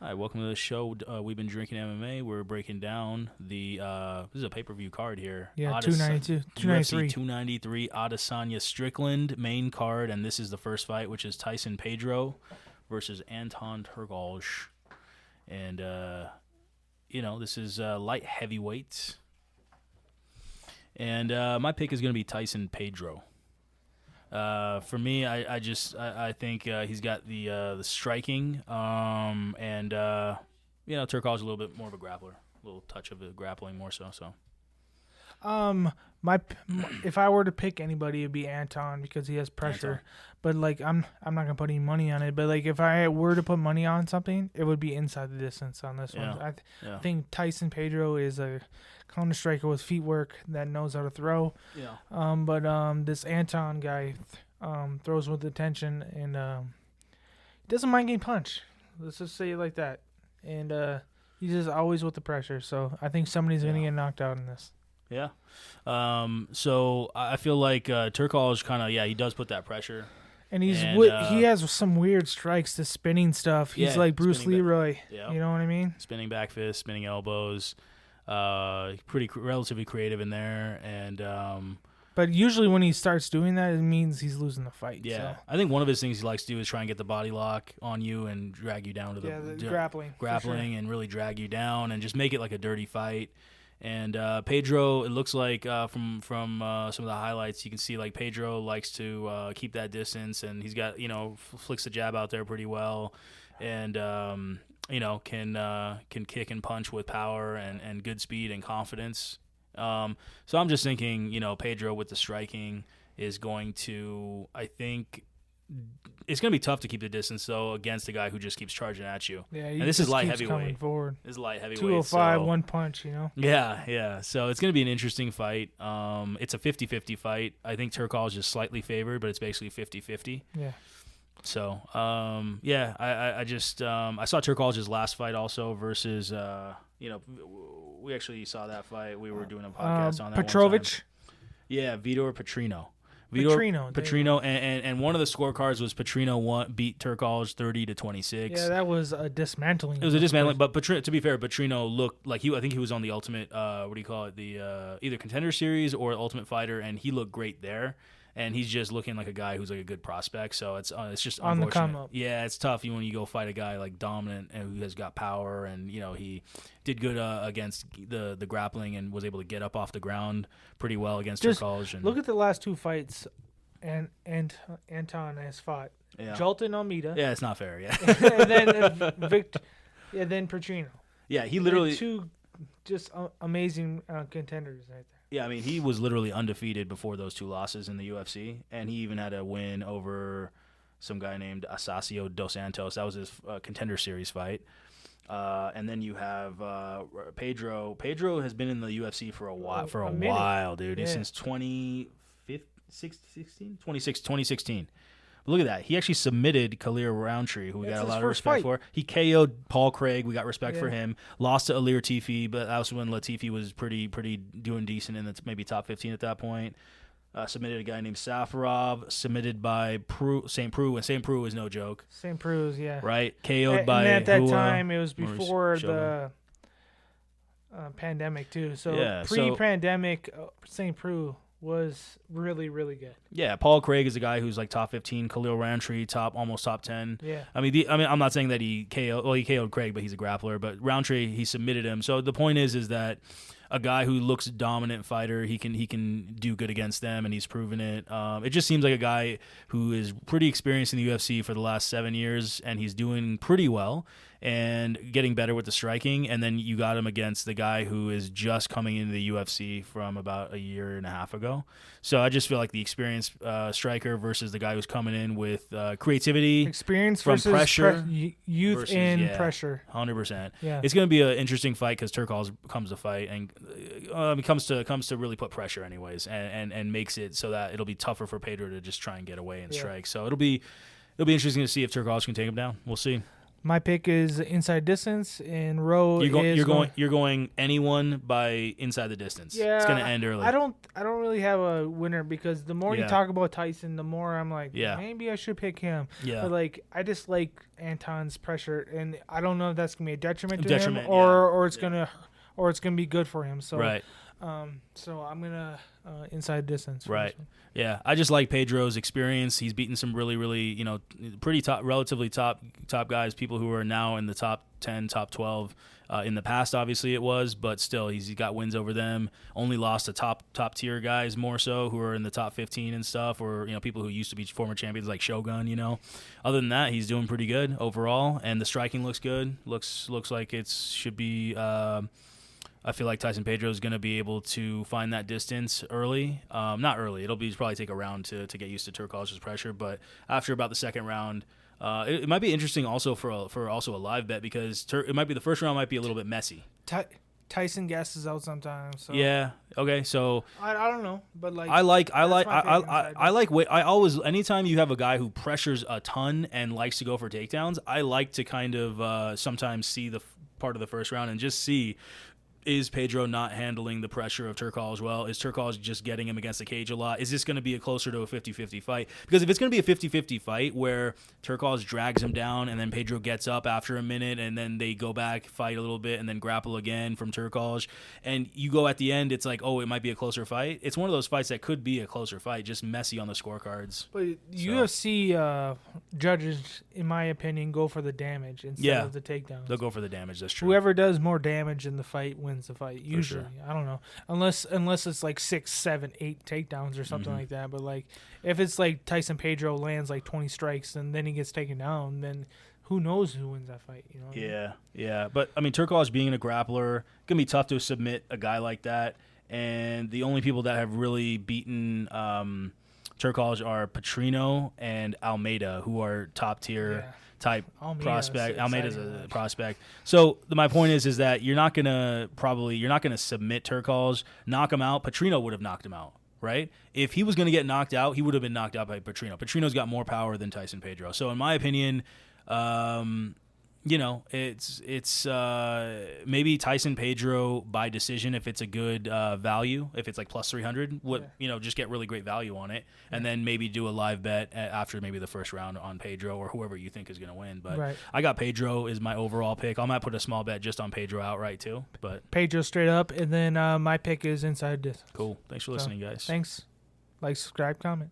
Hi, welcome to the show. We've been drinking MMA. We're breaking down the this is a pay-per-view card here. Yeah, 292, 293. UFC 293 Adesanya Strickland main card, and this is the first fight, which is Tyson Pedro versus Anton Turkalj. And this is light heavyweight. And my pick is going to be Tyson Pedro. For me, I think he's got the striking, and Turkalj a little bit more of a grappler, a little touch of the grappling more so. If I were to pick anybody, it'd be Anton because he has pressure. Anton. But I'm not gonna put any money on it. But if I were to put money on something, it would be inside the distance on this one. I think Tyson Pedro is a counter striker with feet work that knows how to throw. Yeah. But this Anton guy throws with attention and he doesn't mind getting punched. Let's just say it like that. And he's just always with the pressure. So I think somebody's gonna get knocked out in this. Yeah. So I feel like Turkalj kind of he does put that pressure. And he has some weird strikes, the spinning stuff. He's like Bruce Leroy. Yeah. You know what I mean? Spinning back fists, spinning elbows. Relatively creative in there. And but usually when he starts doing that, it means he's losing the fight. Yeah. So. I think one of his things he likes to do is try and get the body lock on you and drag you down to the grappling. Grappling and really drag you down and just make it like a dirty fight. And Pedro, it looks like from some of the highlights, you can see like Pedro likes to keep that distance, and he's got flicks the jab out there pretty well, and can kick and punch with power and good speed and confidence. So I'm just thinking, Pedro with the striking is going to, I think. It's going to be tough to keep the distance, though, against a guy who just keeps charging at you. Yeah, and this is light heavyweight. Coming forward. This is light heavyweight. 205, one punch, Yeah. So it's going to be an interesting fight. It's a 50-50 fight. I think Turkalj is slightly favored, but it's basically 50-50. Yeah. So, I saw Turkalj's last fight also versus, we actually saw that fight. We were doing a podcast on that Petrovic? Yeah, Vitor Petrino. Petrino, and one of the scorecards was Petrino beat Turkalj 30-26. Yeah, that was a dismantling. It was a dismantling, but to be fair, Petrino looked like I think he was on the Ultimate, the either Contender Series or Ultimate Fighter, and he looked great there. And he's just looking like a guy who's like a good prospect, so it's just on unfortunate. The come up. Yeah, it's tough when you go fight a guy like dominant and who has got power, and he did good against the grappling and was able to get up off the ground pretty well against Turkalj. And look at the last two fights, and Anton has fought. Yeah. Jolton Almeida. Yeah, it's not fair. Yeah, and then then Petrino. Yeah, he literally two just amazing contenders right there. Yeah, I mean, he was literally undefeated before those two losses in the UFC, and he even had a win over some guy named Asacio Dos Santos. That was his Contender Series fight. And then you have Pedro. Pedro has been in the UFC for a while, dude. Yeah. Since 2016. But look at that. He actually submitted Khalil Roundtree, who we got a lot of respect for. He KO'd Paul Craig. We got respect for him. Lost to Ilir Latifi, but that was when Latifi was pretty doing decent in maybe top 15 at that point. Submitted a guy named Safarov. Submitted by St. Preux, and St. Preux is no joke. St. Preux, yeah. Right? KO'd by and at that time, it was before the pandemic, too. So pre-pandemic, St. Preux was really, really good. Yeah, Paul Craig is a guy who's like top 15. Khalil Roundtree, almost top 10. Yeah. I mean, I'm not saying that he KO'd Craig, but he's a grappler. But Roundtree, he submitted him. So the point is that a guy who looks dominant fighter, he can do good against them, and he's proven it. It just seems like a guy who is pretty experienced in the UFC for the last 7 years, and he's doing pretty well and getting better with the striking. And then you got him against the guy who is just coming into the UFC from about a year and a half ago. So I just feel like the experienced striker versus the guy who's coming in with creativity, experience from versus pressure, youth versus, and pressure. 100%. Yeah, it's going to be an interesting fight because Turkalj comes to fight and comes to really put pressure anyways, and makes it so that it'll be tougher for Pedro to just try and get away and strike. So it'll be interesting to see if Turkalj can take him down. We'll see. My pick is inside distance, and Rowe You're going anyone by inside the distance. Yeah, It's gonna end early. I don't really have a winner because the more you talk about Tyson, the more I'm like, maybe I should pick him. Yeah. But like, I just like Anton's pressure, and I don't know if that's gonna be a detriment to him or it's gonna be good for him. So right. So I'm gonna inside distance. Right. Yeah. I just like Pedro's experience. He's beaten some really, really, pretty relatively top guys, people who are now in the top 10, top 12. In the past, obviously it was, but still, he's got wins over them. Only lost to top tier guys more so, who are in the top 15 and stuff, or people who used to be former champions like Shogun. Other than that, he's doing pretty good overall, and the striking looks good. Looks like it should be. I feel like Tyson Pedro is going to be able to find that distance early. Not early. It'll probably take a round to get used to Turkalj's pressure, but after about the second round. It might be interesting also for also a live bet because it might be the first round might be a little bit messy. Tyson gasses out sometimes. So. Yeah. Okay. So I don't know, but like I always anytime you have a guy who pressures a ton and likes to go for takedowns, I like to kind of sometimes see the part of the first round and just see. Is Pedro not handling the pressure of Turkalj well? Is Turkalj just getting him against the cage a lot? Is this going to be closer to a 50-50 fight? Because if it's going to be a 50-50 fight where Turkalj drags him down and then Pedro gets up after a minute and then they go back, fight a little bit, and then grapple again from Turkalj, and you go at the end, it's like, oh, it might be a closer fight. It's one of those fights that could be a closer fight, just messy on the scorecards. But UFC judges, in my opinion, go for the damage instead of the takedowns. They'll go for the damage. That's true. Whoever does more damage in the fight wins the fight usually. Sure. I don't know, unless it's like 6, 7, 8 takedowns or something like that. But like if it's like Tyson Pedro lands like 20 strikes and then he gets taken down, then who knows who wins that fight? Yeah. But I mean, Turkalj being a grappler, gonna be tough to submit a guy like that. And the only people that have really beaten Turkalj are Petrino and Almeida, who are top tier. Type prospect. Almeida's a prospect. So my point is that you're not gonna submit Turkalj, knock him out. Petrino would have knocked him out, right? If he was gonna get knocked out, he would have been knocked out by Petrino. Petrino's got more power than Tyson Pedro. So in my opinion, it's maybe Tyson Pedro by decision if it's a good value, if it's like plus 300, just get really great value on it, and then maybe do a live bet after maybe the first round on Pedro or whoever you think is going to win. But I got Pedro is my overall pick. I might put a small bet just on Pedro outright too. But Pedro straight up, and then my pick is inside distance. Cool. Thanks for listening, guys. Thanks. Like, subscribe, comment.